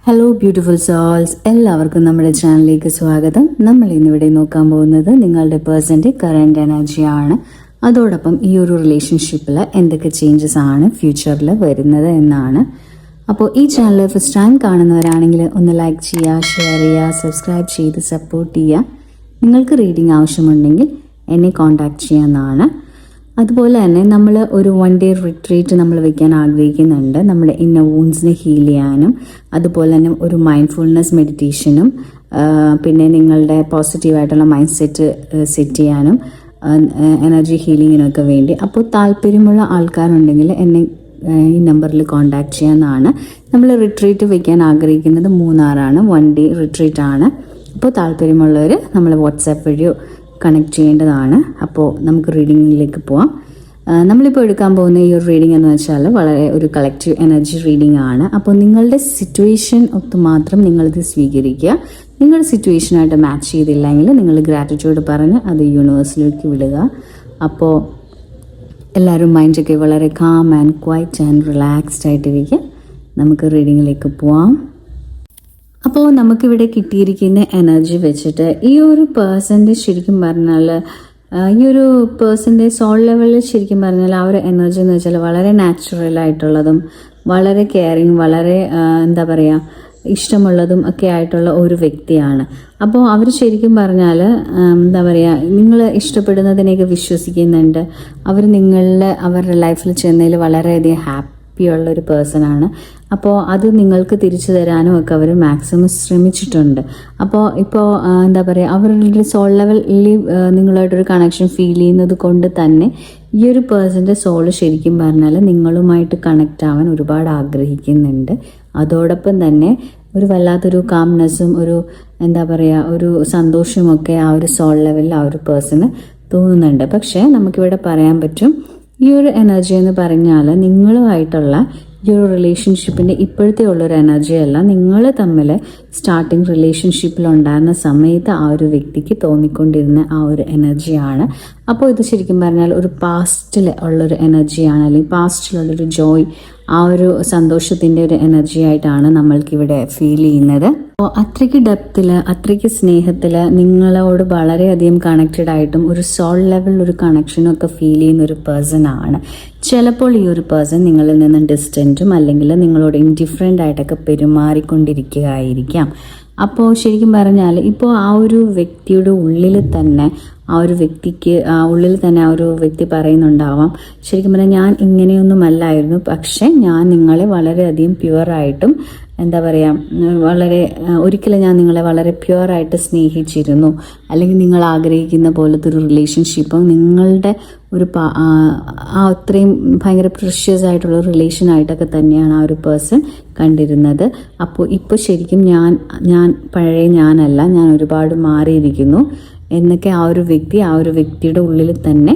Hello beautiful souls, എല്ലാവർക്കും നമ്മുടെ ചാനലിലേക്ക് സ്വാഗതം. നമ്മൾ ഇന്നിവിടെ നോക്കാൻ പോകുന്നത് നിങ്ങളുടെ പേഴ്സൻ്റെ കറൻറ്റ് എനർജിയാണ്. അതോടൊപ്പം ഈ ഒരു റിലേഷൻഷിപ്പിൽ എന്തൊക്കെ ചേഞ്ചസ് ആണ് ഫ്യൂച്ചറിൽ വരുന്നത് എന്നാണ്. അപ്പോൾ ഈ ചാനൽ ഫസ്റ്റ് ടൈം കാണുന്നവരാണെങ്കിൽ ഒന്ന് ലൈക്ക് ചെയ്യുക, ഷെയർ ചെയ്യുക, സബ്സ്ക്രൈബ് ചെയ്ത് സപ്പോർട്ട് ചെയ്യുക. നിങ്ങൾക്ക് റീഡിംഗ് ആവശ്യമുണ്ടെങ്കിൽ എന്നെ കോൺടാക്ട് ചെയ്യാവുന്നതാണ്. അതുപോലെ തന്നെ നമ്മൾ ഒരു 1 day റിട്രീറ്റ് നമ്മൾ വെക്കാൻ ആഗ്രഹിക്കുന്നുണ്ട്, നമ്മുടെ ഇന്നർ വൂൺസിനെ ഹീൽ ചെയ്യാനും അതുപോലെ തന്നെ ഒരു മൈൻഡ്ഫുൾനെസ് മെഡിറ്റേഷനും പിന്നെ നിങ്ങളുടെ പോസിറ്റീവായിട്ടുള്ള മൈൻഡ് സെറ്റ് ചെയ്യാനും എനർജി ഹീലിങ്ങിനൊക്കെ വേണ്ടി. അപ്പോൾ താല്പര്യമുള്ള ആൾക്കാരുണ്ടെങ്കിൽ എന്നെ ഈ നമ്പറിൽ കോൺടാക്ട് ചെയ്യാവുന്നതാണ്. നമ്മൾ റിട്രീറ്റ് വെക്കാൻ ആഗ്രഹിക്കുന്നത് മൂന്നാറാണ്, 1 day റിട്രീറ്റ് ആണ്. അപ്പോൾ താല്പര്യമുള്ളവർ നമ്മൾ വാട്സാപ്പ് വഴിയോ കണക്ട് ചെയ്യേണ്ടതാണ്. അപ്പോൾ നമുക്ക് റീഡിങ്ങിലേക്ക് പോവാം. നമ്മളിപ്പോൾ എടുക്കാൻ പോകുന്ന ഈ ഒരു റീഡിംഗ് എന്ന് വെച്ചാൽ വളരെ ഒരു കളക്റ്റീവ് എനർജി റീഡിംഗ് ആണ്. അപ്പോൾ നിങ്ങളുടെ സിറ്റുവേഷൻ ഒത്ത് മാത്രം നിങ്ങളിത് സ്വീകരിക്കുക. നിങ്ങളുടെ സിറ്റുവേഷനായിട്ട് മാച്ച് ചെയ്തില്ലെങ്കിൽ നിങ്ങൾ ഗ്രാറ്റിറ്റ്യൂഡ് പറഞ്ഞ് അത് യൂണിവേഴ്സിലേക്ക് വിടുക. അപ്പോൾ എല്ലാവരും മൈൻഡൊക്കെ വളരെ calm and quite and relaxed ആയിട്ടിരിക്കുക. നമുക്ക് റീഡിങ്ങിലേക്ക് പോവാം. അപ്പോൾ നമുക്കിവിടെ കിട്ടിയിരിക്കുന്ന എനർജി വെച്ചിട്ട് ഈ ഒരു പേഴ്സൻ്റെ ശരിക്കും പറഞ്ഞാൽ ഈ ഒരു പേഴ്സൻ്റെ സോൾ ലെവലിൽ ശരിക്കും പറഞ്ഞാൽ ആ ഒരു എനർജി എന്ന് വെച്ചാൽ വളരെ നാച്ചുറൽ ആയിട്ടുള്ളതും വളരെ കെയറിങ്, വളരെ എന്താ പറയുക ഇഷ്ടമുള്ളതും ഒക്കെ ആയിട്ടുള്ള ഒരു വ്യക്തിയാണ്. അപ്പോൾ അവർ ശരിക്കും പറഞ്ഞാൽ എന്താ പറയുക, നിങ്ങൾ ഇഷ്ടപ്പെടുന്നതിനെയൊക്കെ വിശ്വസിക്കുന്നുണ്ട്. അവർ അവരുടെ ലൈഫിൽ ചെന്നതിൽ വളരെയധികം ഹാപ്പിയുള്ളൊരു പേഴ്സണാണ്. അപ്പോൾ അത് നിങ്ങൾക്ക് തിരിച്ചു തരാനും ഒക്കെ അവർ മാക്സിമം ശ്രമിച്ചിട്ടുണ്ട്. അപ്പോൾ ഇപ്പോൾ എന്താ പറയുക, അവരുടെ സോൾ ലെവലിൽ നിങ്ങളായിട്ടൊരു കണക്ഷൻ ഫീൽ ചെയ്യുന്നത് കൊണ്ട് തന്നെ ഈ ഒരു പേഴ്സൻ്റെ സോള് ശരിക്കും പറഞ്ഞാൽ നിങ്ങളുമായിട്ട് കണക്റ്റ് ആവാൻ ഒരുപാട് ആഗ്രഹിക്കുന്നുണ്ട്. അതോടൊപ്പം തന്നെ ഒരു വല്ലാത്തൊരു കാംനെസ്സും ഒരു എന്താ പറയുക ഒരു സന്തോഷമൊക്കെ ആ ഒരു സോൾ ലെവലിൽ ആ ഒരു പേഴ്സണ് തോന്നുന്നുണ്ട്. പക്ഷേ നമുക്കിവിടെ പറയാൻ പറ്റും, ഈ ഒരു എനർജി എന്ന് പറഞ്ഞാൽ നിങ്ങളുമായിട്ടുള്ള ഈ ഒരു റിലേഷൻഷിപ്പിൻ്റെ ഇപ്പോഴത്തെ ഉള്ളൊരു എനർജി അല്ല, നിങ്ങൾ തമ്മിൽ സ്റ്റാർട്ടിങ് റിലേഷൻഷിപ്പിലുണ്ടായിരുന്ന സമയത്ത് ആ ഒരു വ്യക്തിക്ക് തോന്നിക്കൊണ്ടിരുന്ന ആ ഒരു എനർജിയാണ്. അപ്പോൾ ഇത് ശരിക്കും പറഞ്ഞാൽ ഒരു പാസ്റ്റിൽ ഉള്ളൊരു എനർജിയാണ്, അല്ലെങ്കിൽ പാസ്റ്റിലുള്ളൊരു ജോയ്, ആ ഒരു സന്തോഷത്തിൻ്റെ ഒരു എനർജി ആയിട്ടാണ് നമ്മൾക്കിവിടെ ഫീൽ ചെയ്യുന്നത്. അപ്പോൾ അത്രയ്ക്ക് ഡെപ്തിൽ, അത്രയ്ക്ക് സ്നേഹത്തിൽ, നിങ്ങളോട് വളരെയധികം കണക്റ്റഡ് ആയിട്ടും ഒരു സോൾ ലെവലിൽ ഒരു കണക്ഷനും ഒക്കെ ഫീൽ ചെയ്യുന്ന ഒരു പേഴ്സൺ ആണ്. ചിലപ്പോൾ ഈ ഒരു പേഴ്സൺ നിങ്ങളിൽ നിന്നും ഡിസ്റ്റൻറ്റും അല്ലെങ്കിൽ നിങ്ങളോട് ഇൻഡിഫറൻ്റ് ആയിട്ടൊക്കെ പെരുമാറിക്കൊണ്ടിരിക്കുകയായിരിക്കാം. അപ്പോൾ ശരിക്കും പറഞ്ഞാൽ ഇപ്പോൾ ആ ഒരു വ്യക്തിയുടെ ഉള്ളിൽ തന്നെ ആ ഒരു വ്യക്തി പറയുന്നുണ്ടാവാം, ശരിക്കും പറഞ്ഞാൽ ഞാൻ ഇങ്ങനെയൊന്നുമല്ലായിരുന്നു, പക്ഷെ ഞാൻ നിങ്ങളെ വളരെയധികം പ്യുവറായിട്ടും എന്താ പറയുക ഒരിക്കലും ഞാൻ നിങ്ങളെ വളരെ പ്യുവറായിട്ട് സ്നേഹിച്ചിരുന്നു, അല്ലെങ്കിൽ നിങ്ങൾ ആഗ്രഹിക്കുന്ന പോലത്തെ ഒരു റിലേഷൻഷിപ്പും നിങ്ങളുടെ ഒരു അത്രയും ഭയങ്കര പ്രഷ്യസ് ആയിട്ടുള്ള റിലേഷനായിട്ടൊക്കെ തന്നെയാണ് ആ ഒരു പേഴ്സൺ കണ്ടിരുന്നത്. അപ്പോൾ ഇപ്പോൾ ശരിക്കും ഞാൻ പഴയ ഞാനല്ല, ഞാൻ ഒരുപാട് മാറിയിരിക്കുന്നു എന്നൊക്കെ ആ ഒരു വ്യക്തിയുടെ ഉള്ളിൽ തന്നെ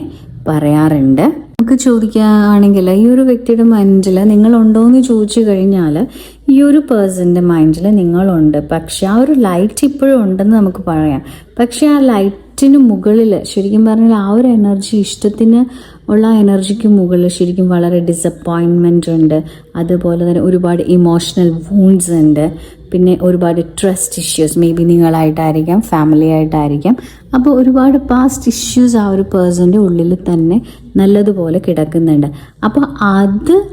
പറയാറുണ്ട്. നമുക്ക് ചോദിക്കുകയാണെങ്കിൽ ഈ ഒരു വ്യക്തിയുടെ മൈൻഡിൽ നിങ്ങളുണ്ടോയെന്ന് ചോദിച്ചു കഴിഞ്ഞാൽ ഈ ഒരു പേഴ്സൻ്റെ മൈൻഡിൽ നിങ്ങളുണ്ട്, പക്ഷെ ആ ഒരു ലൈറ്റ് ഇപ്പോഴും ഉണ്ടെന്ന് നമുക്ക് പറയാം. പക്ഷെ ആ ലൈറ്റിന് മുകളിൽ ശരിക്കും പറഞ്ഞാൽ ആ ഒരു എനർജി, ഇഷ്ടത്തിന് ഉള്ള എനർജിക്ക് മുകളിൽ ശരിക്കും വളരെ ഡിസപ്പോയിൻമെൻ്റ് ഉണ്ട്. അതുപോലെ തന്നെ ഒരുപാട് ഇമോഷണൽ വൂൺസ് ഉണ്ട്. പിന്നെ ഒരുപാട് ട്രസ്റ്റ് ഇഷ്യൂസ്, മേ ബി നിങ്ങളായിട്ടായിരിക്കാം, ഫാമിലി ആയിട്ടായിരിക്കാം. അപ്പോൾ ഒരുപാട് പാസ്റ്റ് ഇഷ്യൂസ് ആ ഒരു പേഴ്സൻ്റെ ഉള്ളിൽ തന്നെ നല്ലതുപോലെ കിടക്കുന്നുണ്ട്. അപ്പോൾ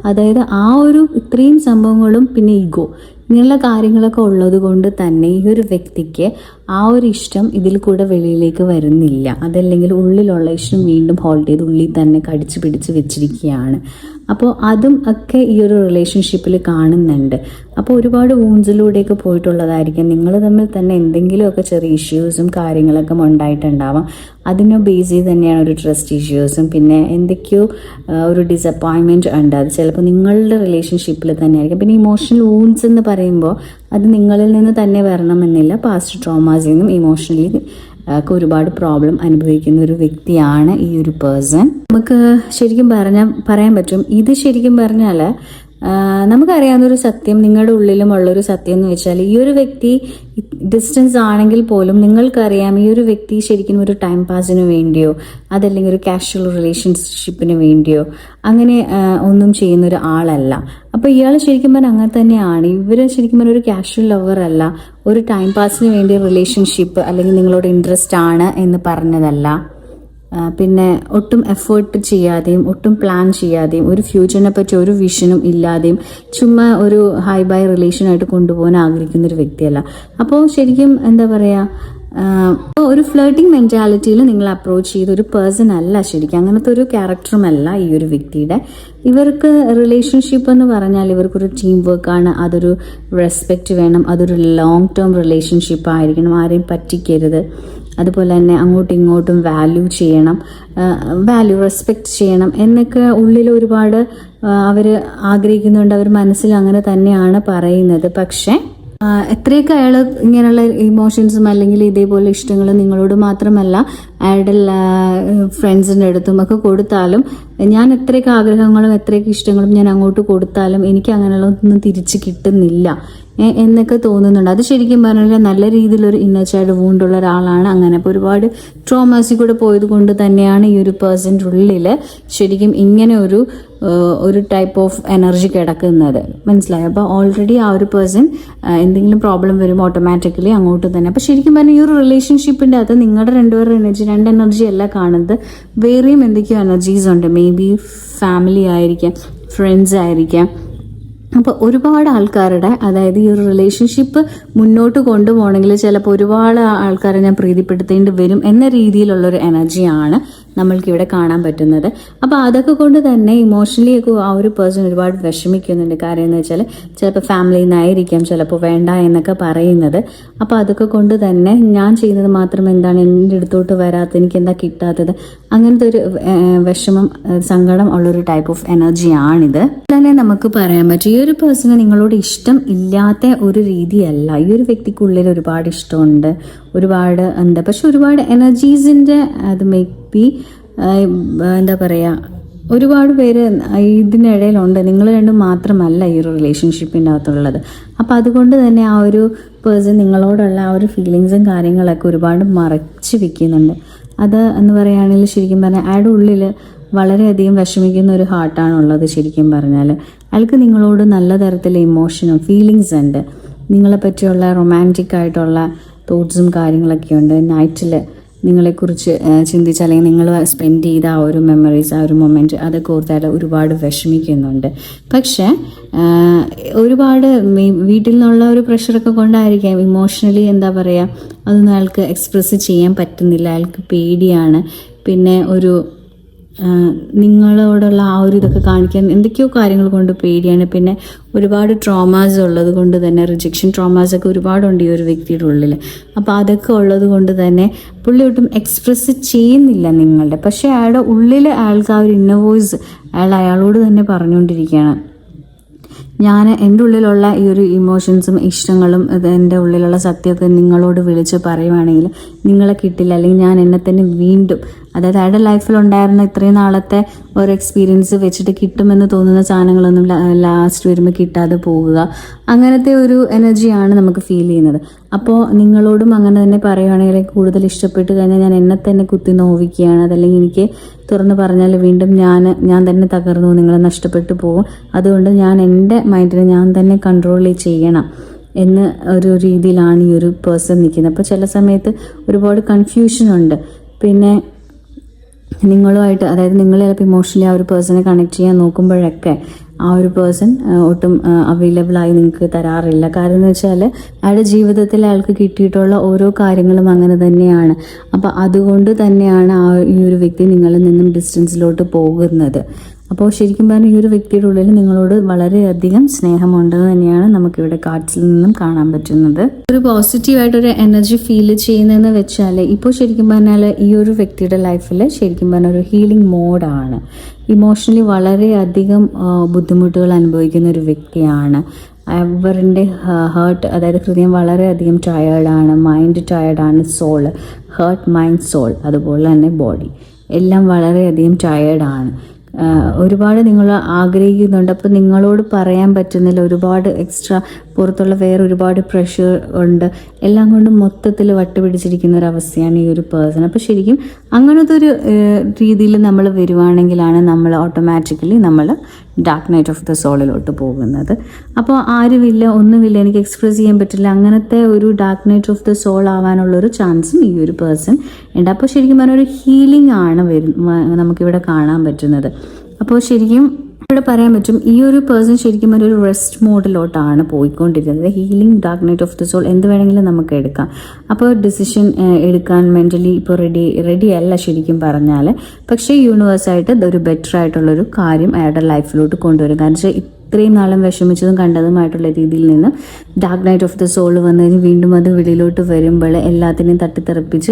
അതായത് ആ ഒരു ഇത്രയും സംഭവങ്ങളും പിന്നെ ഈഗോ ഇങ്ങനെയുള്ള കാര്യങ്ങളൊക്കെ ഉള്ളത് കൊണ്ട് തന്നെ ഈ ഒരു വ്യക്തിക്ക് ആ ഒരു ഇഷ്ടം ഇതിൽ കൂടെ വെളിയിലേക്ക് വരുന്നില്ല. അതല്ലെങ്കിൽ ഉള്ളിലുള്ള ഇഷ്ടം വീണ്ടും ഹോൾഡ് ചെയ്ത് ഉള്ളിൽ തന്നെ കടിച്ചു പിടിച്ച് വെച്ചിരിക്കുകയാണ്. അപ്പോൾ അതും ഒക്കെ ഈ ഒരു റിലേഷൻഷിപ്പിൽ കാണുന്നുണ്ട്. അപ്പോൾ ഒരുപാട് വൂൺസിലൂടെയൊക്കെ പോയിട്ടുള്ളതായിരിക്കും. നിങ്ങൾ തമ്മിൽ തന്നെ എന്തെങ്കിലുമൊക്കെ ചെറിയ ഇഷ്യൂസും കാര്യങ്ങളൊക്കെ ഉണ്ടായിട്ടുണ്ടാവാം. അതിനെ ബേസ് ചെയ്ത് തന്നെയാണ് ഒരു ട്രസ്റ്റ് ഇഷ്യൂസും പിന്നെ എന്തൊക്കെയോ ഒരു ഡിസപ്പോയിൻമെൻറ്റ് ഉണ്ട്. അത് ചിലപ്പോൾ നിങ്ങളുടെ റിലേഷൻഷിപ്പിൽ തന്നെ ആയിരിക്കും. പിന്നെ ഇമോഷണൽ വൂൺസ് എന്ന് പറയുമ്പോൾ അത് നിങ്ങളിൽ നിന്ന് തന്നെ വരണമെന്നില്ല. പാസ്റ്റ് ട്രോമാസിൽ നിന്നും ഇമോഷണലി ഒക്കെ ഒരുപാട് പ്രോബ്ലം അനുഭവിക്കുന്ന ഒരു വ്യക്തിയാണ് ഈ ഒരു പേഴ്സൺ. നമുക്ക് ശരിക്കും പറയാൻ പറ്റും, ഇത് ശരിക്കും പറഞ്ഞാൽ നമുക്കറിയാവുന്നൊരു സത്യം, നിങ്ങളുടെ ഉള്ളിലും ഉള്ളൊരു സത്യം എന്ന് വെച്ചാൽ ഈ ഒരു വ്യക്തി ഡിസ്റ്റൻസ് ആണെങ്കിൽ പോലും നിങ്ങൾക്കറിയാം ഈ ഒരു വ്യക്തി ശരിക്കും ഒരു ടൈം പാസിന് വേണ്ടിയോ അതല്ലെങ്കിൽ ഒരു കാഷ്വൽ റിലേഷൻഷിപ്പിന് വേണ്ടിയോ അങ്ങനെ ഒന്നും ചെയ്യുന്ന ഒരു ആളല്ല. അപ്പോൾ ഇയാൾ ശരിക്കും പറഞ്ഞാൽ അങ്ങനെ തന്നെയാണ്. ഇവര് ശരിക്കും പറഞ്ഞാൽ ഒരു കാഷ്വൽ ലവർ അല്ല, ഒരു ടൈം പാസിന് വേണ്ടി റിലേഷൻഷിപ്പ് അല്ലെങ്കിൽ നിങ്ങളോട് ഇൻട്രസ്റ്റ് ആണ് എന്ന് പറഞ്ഞതല്ല. പിന്നെ ഒട്ടും എഫേർട്ട് ചെയ്യാതെയും ഒട്ടും പ്ലാൻ ചെയ്യാതെയും ഒരു ഫ്യൂച്ചറിനെ പറ്റി ഒരു വിഷനും ഇല്ലാതെയും ചുമ്മാ ഒരു ഹൈ ബൈ റിലേഷനായിട്ട് കൊണ്ടുപോകാൻ ആഗ്രഹിക്കുന്ന ഒരു വ്യക്തിയല്ല. അപ്പോൾ ശരിക്കും എന്താ പറയുക, ഒരു ഫ്ലേട്ടിംഗ് മെൻറ്റാലിറ്റിയിൽ നിങ്ങൾ അപ്രോച്ച് ചെയ്ത ഒരു പേഴ്സൺ അല്ല ശരിക്കും. അങ്ങനത്തെ ഒരു ക്യാരക്ടറുമല്ല ഈ ഒരു വ്യക്തിയുടെ. ഇവർക്ക് റിലേഷൻഷിപ്പ് എന്ന് പറഞ്ഞാൽ ഇവർക്കൊരു ടീം വർക്കാണ്, അതൊരു റെസ്പെക്റ്റ് വേണം, അതൊരു ലോങ് ടേം റിലേഷൻഷിപ്പ് ആയിരിക്കണം, ആരെയും പറ്റിക്കരുത്. അതുപോലെ തന്നെ അങ്ങോട്ടും ഇങ്ങോട്ടും വാല്യൂ റെസ്പെക്റ്റ് ചെയ്യണം എന്നൊക്കെ ഉള്ളിൽ ഒരുപാട് അവർ ആഗ്രഹിക്കുന്നുണ്ട്. അവർ മനസ്സിൽ അങ്ങനെ തന്നെയാണ് പറയുന്നത്. പക്ഷേ എത്രയൊക്കെ അയാൾ ഇങ്ങനെയുള്ള ഇമോഷൻസും അല്ലെങ്കിൽ ഇതേപോലെ ഇഷ്ടങ്ങളും നിങ്ങളോട് മാത്രമല്ല അയാളുടെ ഫ്രണ്ട്സിൻ്റെ അടുത്തും ഒക്കെ കൊടുത്താലും, ഞാൻ എത്രയൊക്കെ ആഗ്രഹങ്ങളും എത്രയൊക്കെ ഇഷ്ടങ്ങളും ഞാൻ അങ്ങോട്ട് കൊടുത്താലും എനിക്ക് അങ്ങനെയുള്ളതൊന്നും തിരിച്ച് കിട്ടുന്നില്ല എന്നൊക്കെ തോന്നുന്നുണ്ട്. അത് ശരിക്കും പറഞ്ഞാൽ നല്ല രീതിയിലൊരു ഇന്നർ ചൈൽഡ് വൂണ്ടുള്ള ഒരാളാണ്. അങ്ങനെ അപ്പോൾ ഒരുപാട് ട്രോമാസിൽ കൂടെ പോയത് കൊണ്ട് തന്നെയാണ് ഈ ഒരു പേഴ്സൻ്റെ ഉള്ളിൽ ശരിക്കും ഇങ്ങനെ ഒരു ടൈപ്പ് ഓഫ് എനർജി കിടക്കുന്നത്. മനസ്സിലായോ? അപ്പോൾ ഓൾറെഡി ആ ഒരു പേഴ്സൺ എന്തെങ്കിലും പ്രോബ്ലം വരുമ്പോൾ ഓട്ടോമാറ്റിക്കലി അങ്ങോട്ട് തന്നെ. അപ്പോൾ ശരിക്കും പറഞ്ഞാൽ ഈ ഒരു റിലേഷൻഷിപ്പിൻ്റെ അകത്ത് നിങ്ങളുടെ രണ്ട് എനർജി അല്ല കാണുന്നത്, വേറെയും എന്തൊക്കെയോ എനർജീസ് ഉണ്ട്. മേ ബി ഫാമിലി ആയിരിക്കാം, ഫ്രണ്ട്സ് ആയിരിക്കാം. അപ്പോൾ ഒരുപാട് ആൾക്കാരുടെ, അതായത് ഈ ഒരു റിലേഷൻഷിപ്പ് മുന്നോട്ട് കൊണ്ടുപോകണമെങ്കിൽ ചിലപ്പോൾ ഒരുപാട് ആൾക്കാരെ ഞാൻ പ്രീതിപ്പെടുത്തേണ്ടി വരും എന്ന രീതിയിലുള്ളൊരു എനർജിയാണ് നമ്മൾക്കിവിടെ കാണാൻ പറ്റുന്നത്. അപ്പോൾ അതൊക്കെ കൊണ്ട് തന്നെ ഇമോഷണലി ഒക്കെ ആ ഒരു പേഴ്സൺ ഒരുപാട് വിഷമിക്കുന്നുണ്ട്. കാര്യം എന്ന് വെച്ചാൽ ചിലപ്പോൾ ഫാമിലിയിൽ നിന്നായിരിക്കാം ചിലപ്പോൾ വേണ്ട എന്നൊക്കെ പറയുന്നത്. അപ്പോൾ അതൊക്കെ കൊണ്ട് തന്നെ ഞാൻ ചെയ്യുന്നത് മാത്രം എന്താണ്, എൻ്റെ അടുത്തോട്ട് വരാത്തത്, എനിക്ക് എന്താ കിട്ടാത്തത്, അങ്ങനത്തെ ഒരു വിഷമം, സങ്കടം ഉള്ളൊരു ടൈപ്പ് ഓഫ് എനർജിയാണിത്. തന്നെ നമുക്ക് പറയാൻ പറ്റും ഈ ഒരു പേഴ്സണ് നിങ്ങളോട് ഇഷ്ടം ഇല്ലാത്ത ഒരു രീതിയല്ല. ഈ ഒരു വ്യക്തിക്കുള്ളിൽ ഒരുപാട് ഇഷ്ടമുണ്ട്, ഒരുപാട് പക്ഷെ ഒരുപാട് എനർജീസിൻ്റെ അത് മേ ബി എന്താ പറയുക, ഒരുപാട് പേര് ഇതിനിടയിലുണ്ട്. നിങ്ങൾ രണ്ടും മാത്രമല്ല ഈ ഒരു റിലേഷൻഷിപ്പിൻ്റെ അകത്തുള്ളത്. അപ്പോൾ അതുകൊണ്ട് തന്നെ ആ ഒരു പേഴ്സൺ നിങ്ങളോടുള്ള ആ ഒരു ഫീലിങ്സും കാര്യങ്ങളൊക്കെ ഒരുപാട് മറച്ച് വെക്കുന്നുണ്ട്. അത് എന്ന് പറയുകയാണെങ്കിൽ ശരിക്കും പറഞ്ഞാൽ അയാളുടെ ഉള്ളിൽ വളരെയധികം വിഷമിക്കുന്ന ഒരു ഹാർട്ടാണുള്ളത്. ശരിക്കും പറഞ്ഞാൽ അയാൾക്ക് നിങ്ങളോട് നല്ല തരത്തിലുള്ള ഇമോഷനും ഫീലിങ്സ് ഉണ്ട്. നിങ്ങളെ പറ്റിയുള്ള റൊമാൻറ്റിക് ആയിട്ടുള്ള തോട്ട്സും കാര്യങ്ങളൊക്കെ ഉണ്ട്. നൈറ്റിൽ നിങ്ങളെക്കുറിച്ച് ചിന്തിച്ച് അല്ലെങ്കിൽ നിങ്ങൾ സ്പെൻഡ് ചെയ്ത ആ ഒരു മെമ്മറീസ്, ആ ഒരു മൊമെൻറ്റ്, അതൊക്കെ ഓർത്താൽ ഒരുപാട് വിഷമിക്കുന്നുണ്ട്. പക്ഷേ ഒരുപാട് വീട്ടിൽ നിന്നുള്ള ഒരു പ്രഷറൊക്കെ കൊണ്ടായിരിക്കാം ഇമോഷണലി എന്താ പറയുക, അതൊന്നും അയാൾക്ക് എക്സ്പ്രസ് ചെയ്യാൻ പറ്റുന്നില്ല. അയാൾക്ക് പേടിയാണ്. പിന്നെ നിങ്ങളോടുള്ള ആ ഒരു ഇതൊക്കെ കാണിക്കാൻ എന്തൊക്കെയോ കാര്യങ്ങൾ കൊണ്ട് പേടിയാണ്. പിന്നെ ഒരുപാട് ട്രോമാസ് ഉള്ളത് കൊണ്ട് തന്നെ, റിജക്ഷൻ ട്രോമാസൊക്കെ ഒരുപാടുണ്ട് ഈ ഒരു വ്യക്തിയുടെ ഉള്ളിൽ. അപ്പോൾ അതൊക്കെ ഉള്ളത് കൊണ്ട് തന്നെ പുള്ളി ഒട്ടും എക്സ്പ്രസ് ചെയ്യുന്നില്ല നിങ്ങളുടെ. പക്ഷേ അയാളുടെ ഉള്ളിൽ അയാൾക്ക് ആ ഒരു ഇന്നർ വോയിസ് അയാളോട് തന്നെ പറഞ്ഞുകൊണ്ടിരിക്കുകയാണ്, ഞാൻ എൻ്റെ ഉള്ളിലുള്ള ഈ ഒരു ഇമോഷൻസും ഇഷ്ടങ്ങളും എൻ്റെ ഉള്ളിലുള്ള സത്യമൊക്കെ നിങ്ങളോട് വിളിച്ച് പറയുവാണെങ്കിൽ നിങ്ങളെ കിട്ടില്ല, അല്ലെങ്കിൽ ഞാൻ എന്നെ തന്നെ വീണ്ടും, അതായത് അയാളുടെ ലൈഫിലുണ്ടായിരുന്ന ഇത്രയും നാളത്തെ ഒരു എക്സ്പീരിയൻസ് വെച്ചിട്ട് കിട്ടുമെന്ന് തോന്നുന്ന സാധനങ്ങളൊന്നും ലാസ്റ്റ് വരുമ്പോൾ കിട്ടാതെ പോകുക, അങ്ങനത്തെ ഒരു എനർജിയാണ് നമുക്ക് ഫീൽ ചെയ്യുന്നത്. അപ്പോൾ നിങ്ങളോടും അങ്ങനെ തന്നെ പറയുകയാണെങ്കിൽ കൂടുതൽ ഇഷ്ടപ്പെട്ട് കഴിഞ്ഞാൽ ഞാൻ എന്നെ തന്നെ കുത്തി നോവിക്കുകയാണ്, അതല്ലെങ്കിൽ എനിക്ക് തുറന്ന് പറഞ്ഞാൽ വീണ്ടും ഞാൻ തന്നെ തകർന്നു, നിങ്ങളെ നഷ്ടപ്പെട്ടു പോകും, അതുകൊണ്ട് ഞാൻ എൻ്റെ മൈൻഡിനെ ഞാൻ തന്നെ കൺട്രോൾ ചെയ്യണം എന്ന് ഒരു രീതിയിലാണ് ഈ ഒരു പേഴ്സൺ നിൽക്കുന്നത്. അപ്പോൾ ചില സമയത്ത് ഒരുപാട് കൺഫ്യൂഷനുണ്ട്. പിന്നെ നിങ്ങളുമായിട്ട്, അതായത് നിങ്ങൾ ചിലപ്പോൾ ഇമോഷണലി ആ ഒരു പേഴ്സണെ കണക്ട് ചെയ്യാൻ നോക്കുമ്പോഴൊക്കെ ആ ഒരു പേഴ്സൺ ഒട്ടും അവൈലബിളായി നിങ്ങൾക്ക് തരാറില്ല. കാരണം എന്ന് വെച്ചാൽ അയാളുടെ ജീവിതത്തിൽ അയാൾക്ക് കിട്ടിയിട്ടുള്ള ഓരോ കാര്യങ്ങളും അങ്ങനെ തന്നെയാണ്. അപ്പോൾ അതുകൊണ്ട് തന്നെയാണ് ഈ ഒരു വ്യക്തി നിങ്ങളിൽ നിന്നും ഡിസ്റ്റൻസിലോട്ട് പോകുന്നത്. അപ്പോൾ ശരിക്കും പറഞ്ഞാൽ ഈ ഒരു വ്യക്തിയുടെ ഉള്ളിൽ നിങ്ങളോട് വളരെയധികം സ്നേഹമുണ്ടെന്ന് തന്നെയാണ് നമുക്കിവിടെ കാർഡ്സിൽ നിന്നും കാണാൻ പറ്റുന്നത്. ഒരു പോസിറ്റീവായിട്ടൊരു എനർജി ഫീൽ ചെയ്യുന്നതെന്ന് വെച്ചാൽ ഇപ്പോൾ ശരിക്കും പറഞ്ഞാൽ ഈ ഒരു വ്യക്തിയുടെ ലൈഫിൽ ശരിക്കും പറഞ്ഞാൽ ഒരു ഹീലിംഗ് മോഡാണ്. ഇമോഷണലി വളരെയധികം ബുദ്ധിമുട്ടുകൾ അനുഭവിക്കുന്ന ഒരു വ്യക്തിയാണ്. അവരുടെ ഹേർട്ട്, അതായത് ഹൃദയം വളരെയധികം ടയേർഡാണ്, മൈൻഡ് ടയേർഡാണ്, സോൾ, ഹേർട്ട്, മൈൻഡ്, സോൾ, അതുപോലെ തന്നെ ബോഡി എല്ലാം വളരെയധികം ടയേർഡാണ്. ഒരുപാട് നിങ്ങൾ ആഗ്രഹിക്കുന്നുണ്ട്. അപ്പോൾ നിങ്ങളോട് പറയാൻ പറ്റുന്നില്ല, ഒരുപാട് എക്സ്ട്രാ പുറത്തുള്ള വേറെ ഒരുപാട് പ്രഷർ ഉണ്ട്, എല്ലാം കൊണ്ടും മൊത്തത്തിൽ വട്ടുപിടിച്ചിരിക്കുന്ന ഒരു അവസ്ഥയാണ് ഈ ഒരു പേഴ്സൺ. അപ്പോൾ ശരിക്കും അങ്ങനത്തെ ഒരു രീതിയിൽ നമ്മൾ വരുവാണെങ്കിലാണ് നമ്മൾ ഓട്ടോമാറ്റിക്കലി നമ്മൾ ഡാർക്ക് നൈറ്റ് ഓഫ് ദ സോളിലോട്ട് പോകുന്നത്. അപ്പോൾ ആരുമില്ല, ഒന്നുമില്ല, എനിക്ക് എക്സ്പ്രസ് ചെയ്യാൻ പറ്റില്ല, അങ്ങനത്തെ ഒരു dark night of the soul ആവാനുള്ളൊരു ചാൻസും ഈ ഒരു പേഴ്സൺ ഉണ്ട്. അപ്പോൾ ശരിക്കും പറഞ്ഞാൽ ഒരു ഹീലിംഗ് ആണ് നമുക്കിവിടെ കാണാൻ പറ്റുന്നത്. അപ്പോൾ ശരിക്കും ഇവിടെ പറയാൻ പറ്റും ഈ ഒരു പേഴ്സൺ ശരിക്കും ഒരു റെസ്റ്റ് മോഡിലോട്ടാണ് പോയിക്കൊണ്ടിരിക്കുന്നത്. Healing, dark night of the soul എന്ത് വേണമെങ്കിലും നമുക്ക് എടുക്കാം. അപ്പോൾ ഡിസിഷൻ എടുക്കാൻ മെൻ്റലി ഇപ്പോൾ റെഡി അല്ല ശരിക്കും പറഞ്ഞാൽ. പക്ഷേ യൂണിവേഴ്സായിട്ട് ഇതൊരു ബെറ്റർ ആയിട്ടുള്ളൊരു കാര്യം അയാളുടെ ലൈഫിലോട്ട് കൊണ്ടുവരും. കാരണം വെച്ചാൽ ഇത്രയും നാളും വിഷമിച്ചതും കണ്ടതുമായിട്ടുള്ള രീതിയിൽ നിന്ന് dark night of the soul വന്നു കഴിഞ്ഞ് വീണ്ടും അത് വെളിയിലോട്ട് വരുമ്പോൾ എല്ലാത്തിനെയും തട്ടിത്തെറിപ്പിച്ച്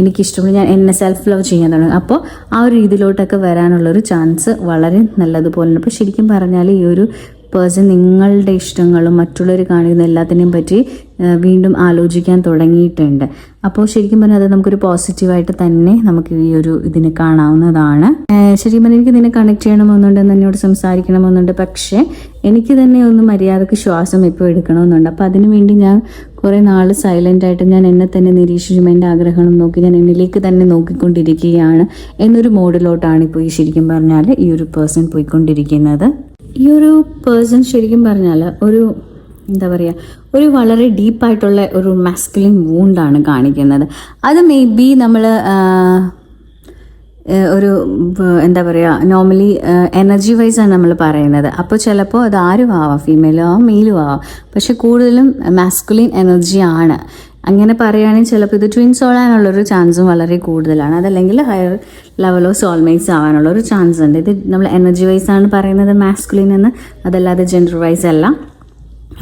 എനിക്കിഷ്ടമുള്ള ഞാൻ എന്നെ സെൽഫ് ലവ് ചെയ്യാൻ തുടങ്ങും. അപ്പോൾ ആ ഒരു രീതിയിലോട്ടൊക്കെ വരാനുള്ളൊരു ചാൻസ് വളരെ നല്ലതുപോലെ. അപ്പോൾ ശരിക്കും പറഞ്ഞാൽ ഈ ഒരു പേഴ്സൺ നിങ്ങളുടെ ഇഷ്ടങ്ങളും മറ്റുള്ളവർ കാണിക്കുന്ന എല്ലാത്തിനെയും പറ്റി വീണ്ടും ആലോചിക്കാൻ തുടങ്ങിയിട്ടുണ്ട്. അപ്പോൾ ശരിക്കും പറഞ്ഞാൽ അത് നമുക്കൊരു പോസിറ്റീവായിട്ട് തന്നെ നമുക്ക് ഈ ഒരു ഇതിനെ കാണാവുന്നതാണ്. ശരിക്കും പറഞ്ഞാൽ എനിക്ക് ഇതിനെ കണക്ട് ചെയ്യണമെന്നുണ്ട്, എന്നോട് സംസാരിക്കണമെന്നുണ്ട്, പക്ഷേ എനിക്ക് തന്നെ ഒന്ന് മര്യാദക്ക് ശ്വാസം ഇപ്പോൾ എടുക്കണമെന്നുണ്ട്. അപ്പോൾ അതിനു വേണ്ടി ഞാൻ കുറേ നാൾ സൈലൻ്റായിട്ട് ഞാൻ എന്നെ തന്നെ നിരീക്ഷിച്ചും എൻ്റെ ആഗ്രഹങ്ങളും നോക്കി ഞാൻ എന്നിലേക്ക് തന്നെ നോക്കിക്കൊണ്ടിരിക്കുകയാണ് എന്നൊരു മോഡിലോട്ടാണ് ഇപ്പോൾ ഈ ശരിക്കും പറഞ്ഞാൽ ഈ ഒരു പേഴ്സൺ പോയിക്കൊണ്ടിരിക്കുന്നത്. ഈ ഒരു പേഴ്സൺ ശരിക്കും പറഞ്ഞാൽ ഒരു എന്താ പറയുക, ഒരു വളരെ ഡീപ്പായിട്ടുള്ള ഒരു മാസ്കുലിൻ വൂണ്ടാണ് കാണിക്കുന്നത്. അത് മേ ബി നമ്മൾ ഒരു എന്താ പറയുക, നോർമലി എനർജി വൈസാണ് നമ്മൾ പറയുന്നത്. അപ്പോൾ ചിലപ്പോൾ അത് ആരും ആവാം, ഫീമെയിലും ആവാം മെയിലും ആവാം, പക്ഷെ കൂടുതലും മാസ്കുലിൻ എനർജി ആണ്. അങ്ങനെ പറയുകയാണെങ്കിൽ ചിലപ്പോൾ ഇത് ട്വിൻസ് ആവാനുള്ളൊരു ചാൻസും വളരെ കൂടുതലാണ്. അതല്ലെങ്കിൽ ഹയർ ലെവലോ സോൾമേറ്റ്സ് ആവാനുള്ളൊരു ചാൻസ് ഉണ്ട്. ഇത് നമ്മൾ എനർജി വൈസ് ആണ് പറയുന്നത് മാസ്കുലിൻ എന്ന്, അതല്ലാതെ ജെൻഡർ വൈസ് അല്ല.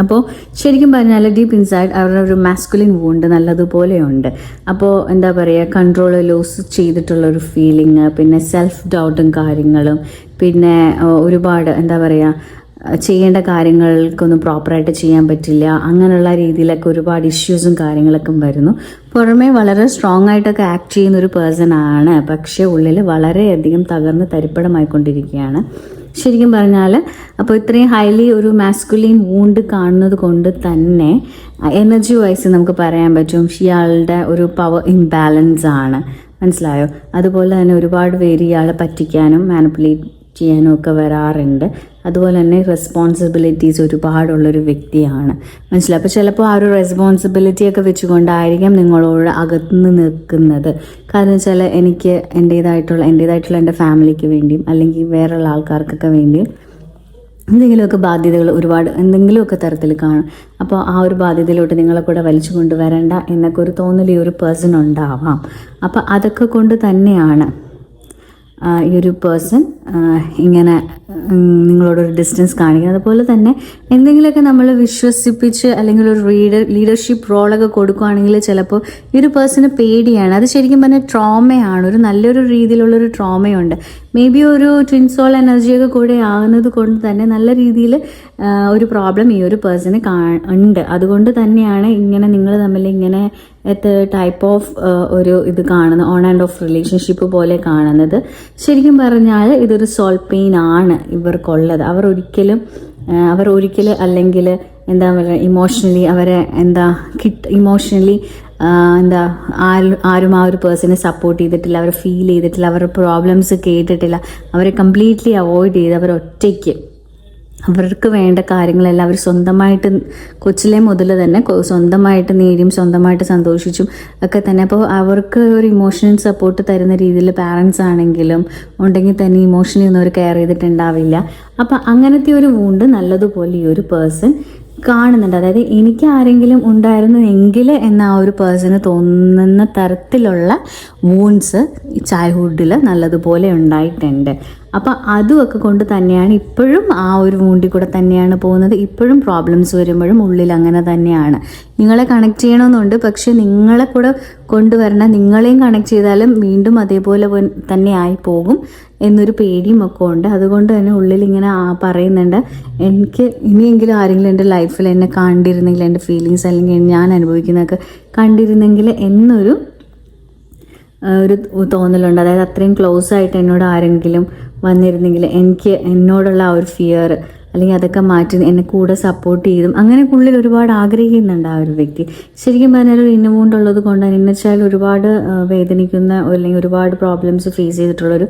അപ്പോൾ ശരിക്കും പറഞ്ഞാൽ ഡീപ്പ് ഇൻസൈഡ് അവരുടെ ഒരു മാസ്കുലിൻ വൂണ്ട് നല്ലതുപോലെയുണ്ട്. അപ്പോൾ എന്താ പറയുക, കൺട്രോൾ ലൂസ് ചെയ്തിട്ടുള്ളൊരു ഫീലിംഗ്, പിന്നെ സെൽഫ് ഡൗട്ടും കാര്യങ്ങളും, പിന്നെ ഒരുപാട് എന്താ പറയുക ചെയ്യേണ്ട കാര്യങ്ങൾക്കൊന്നും പ്രോപ്പറായിട്ട് ചെയ്യാൻ പറ്റില്ല, അങ്ങനെയുള്ള രീതിയിലൊക്കെ ഒരുപാട് ഇഷ്യൂസും കാര്യങ്ങളൊക്കെ വരുന്നു. പുറമേ വളരെ സ്ട്രോങ് ആയിട്ടൊക്കെ ആക്ട് ചെയ്യുന്ന ഒരു പേഴ്സൺ ആണ്, പക്ഷേ ഉള്ളിൽ വളരെയധികം തകർന്ന് തരിപ്പടമായിക്കൊണ്ടിരിക്കുകയാണ് ശരിക്കും പറഞ്ഞാൽ. അപ്പോൾ ഇത്രയും ഹൈലി ഒരു മാസ്കുലിൻ വൂണ്ട് കാണുന്നത് കൊണ്ട് തന്നെ എനർജി വൈസ് നമുക്ക് പറയാൻ പറ്റും ഇയാളുടെ ഒരു പവർ ഇംബാലൻസ് ആണ്. മനസ്സിലായോ? അതുപോലെ തന്നെ ഒരുപാട് പേര് ഇയാളെ പറ്റിക്കാനും മാനിപ്പുലേറ്റ് ചെയ്യാനും ഒക്കെ വരാറുണ്ട്. അതുപോലെ തന്നെ റെസ്പോൺസിബിലിറ്റീസ് ഒരുപാടുള്ളൊരു വ്യക്തിയാണ്. മനസ്സിലായി? അപ്പോൾ ചിലപ്പോൾ ആ ഒരു റെസ്പോൺസിബിലിറ്റിയൊക്കെ വെച്ചുകൊണ്ടായിരിക്കാം നിങ്ങളോട് അകന്ന് നിൽക്കുന്നത്. കാരണം വെച്ചാൽ എനിക്ക് എൻ്റേതായിട്ടുള്ള എൻ്റെ ഫാമിലിക്ക് വേണ്ടിയും അല്ലെങ്കിൽ വേറെയുള്ള ആൾക്കാർക്കൊക്കെ വേണ്ടിയും എന്തെങ്കിലുമൊക്കെ ബാധ്യതകൾ ഒരുപാട് എന്തെങ്കിലുമൊക്കെ തരത്തിൽ കാണും. അപ്പോൾ ആ ഒരു ബാധ്യതയിലോട്ട് നിങ്ങളെ കൂടെ വലിച്ചു കൊണ്ടുവരണ്ട എന്നൊക്കെ ഒരു തോന്നൽ ഈ ഒരു പേഴ്സൺ ഉണ്ടാവാം. അപ്പോൾ അതൊക്കെ കൊണ്ട് തന്നെയാണ് ഈ ഒരു പേഴ്സൺ ഇങ്ങനെ നിങ്ങളോടൊരു ഡിസ്റ്റൻസ് കാണിക്കുന്നത്. അതുപോലെ തന്നെ എന്തെങ്കിലുമൊക്കെ നമ്മൾ വിശ്വസിപ്പിച്ച് അല്ലെങ്കിൽ ഒരു ലീഡർഷിപ്പ് റോളൊക്കെ കൊടുക്കുകയാണെങ്കിൽ ചിലപ്പോൾ ഈ ഒരു പേഴ്സണ് പേടിയാണ്. അത് ശരിക്കും പറഞ്ഞാൽ ട്രോമയാണ്, ഒരു നല്ലൊരു രീതിയിലുള്ളൊരു ട്രോമയുണ്ട്. മേ ബി ഒരു ട്വിൻ സോൾ എനർജിയൊക്കെ കൂടെ ആകുന്നത് കൊണ്ട് തന്നെ നല്ല രീതിയിൽ ഒരു പ്രോബ്ലം ഈ ഒരു പേഴ്സണ് ഉണ്ട്. അതുകൊണ്ട് തന്നെയാണ് ഇങ്ങനെ നിങ്ങൾ തമ്മിൽ ഇങ്ങനെ ടൈപ്പ് ഓഫ് ഒരു ഇത് കാണുന്നത്, ഓൺ ആൻഡ് ഓഫ് റിലേഷൻഷിപ്പ് പോലെ കാണുന്നത്. ശരിക്കും പറഞ്ഞാൽ ഇതൊരു സോൾ പെയിൻ ആണ് ഇവർക്കുള്ളത്. അവർ ഒരിക്കലും അല്ലെങ്കിൽ എന്താ പറയുക ഇമോഷണലി അവരെ ഇമോഷണലി ആരും ആ ഒരു പേഴ്സണെ സപ്പോർട്ട് ചെയ്തിട്ടില്ല, അവരെ ഫീൽ ചെയ്തിട്ടില്ല, അവരുടെ പ്രോബ്ലംസ് കേട്ടിട്ടില്ല, അവരെ കംപ്ലീറ്റ്ലി അവോയ്ഡ് ചെയ്ത് അവരൊറ്റയ്ക്ക് അവർക്ക് വേണ്ട കാര്യങ്ങളെല്ലാം അവർ സ്വന്തമായിട്ട് കൊച്ചിലെ മുതൽ തന്നെ സ്വന്തമായിട്ട് നേടിയും സ്വന്തമായിട്ട് സന്തോഷിച്ചും ഒക്കെ തന്നെ. അപ്പോൾ അവർക്ക് ഒരു ഇമോഷണൽ സപ്പോർട്ട് തരുന്ന രീതിയിൽ പാരൻസ് ആണെങ്കിലും ഉണ്ടെങ്കിൽ തന്നെ ഇമോഷണലി ഒന്നും അവർ കെയർ ചെയ്തിട്ടുണ്ടാവില്ല. അപ്പം അങ്ങനത്തെ ഒരു വൂണ്ട് നല്ലതുപോലെ ഈ ഒരു പേഴ്സൺ കാണുന്നുണ്ട്. അതായത് എനിക്ക് ആരെങ്കിലും ഉണ്ടായിരുന്നു എങ്കിൽ എന്ന ആ ഒരു പേഴ്സണ് തോന്നുന്ന തരത്തിലുള്ള വൂൺസ് ചൈൽഡ്ഹുഡിൽ നല്ലതുപോലെ ഉണ്ടായിട്ടുണ്ട്. അപ്പം അതുമൊക്കെ കൊണ്ട് തന്നെയാണ് ഇപ്പോഴും ആ ഒരു വൂണ്ടിൽ കൂടെ തന്നെയാണ് പോകുന്നത്. ഇപ്പോഴും പ്രോബ്ലംസ് വരുമ്പോഴും ഉള്ളിൽ അങ്ങനെ തന്നെയാണ്. നിങ്ങളെ കണക്ട് ചെയ്യണമെന്നുണ്ട്, പക്ഷെ നിങ്ങളെ കൂടെ കൊണ്ടുവരണം. നിങ്ങളെയും കണക്ട് ചെയ്താലും വീണ്ടും അതേപോലെ തന്നെ ആയി പോകും എന്നൊരു പേടിയും ഒക്കെ ഉണ്ട്. അതുകൊണ്ട് തന്നെ ഉള്ളിൽ ഇങ്ങനെ പറയുന്നുണ്ട്, എനിക്ക് ഇനിയെങ്കിലും ആരെങ്കിലും എൻ്റെ ലൈഫിൽ എന്നെ കണ്ടിരുന്നെങ്കിൽ, എൻ്റെ ഫീലിങ്സ് അല്ലെങ്കിൽ ഞാൻ അനുഭവിക്കുന്നതൊക്കെ കണ്ടിരുന്നെങ്കിൽ എന്നൊരു തോന്നലുണ്ട്. അതായത് അത്രയും ക്ലോസ് ആയിട്ട് എന്നോട് ആരെങ്കിലും വന്നിരുന്നെങ്കിൽ എന്നോടുള്ള ആ ഒരു ഫിയർ അല്ലെങ്കിൽ അതൊക്കെ മാറ്റി എന്നെ കൂടെ സപ്പോർട്ട് ചെയ്തും അങ്ങനെ ഉള്ളിൽ ഒരുപാട് ആഗ്രഹിക്കുന്നുണ്ട് ആ ഒരു വ്യക്തി. ശരിക്കും പറഞ്ഞാൽ ഒരു ഇന്നർ വൂണ്ട് ഉള്ളത് കൊണ്ടാണ്, ഇന്നർ ചൈൽഡ് ഒരുപാട് വേദനിക്കുന്ന അല്ലെങ്കിൽ ഒരുപാട് പ്രോബ്ലംസ് ഫേസ് ചെയ്തിട്ടുള്ളൊരു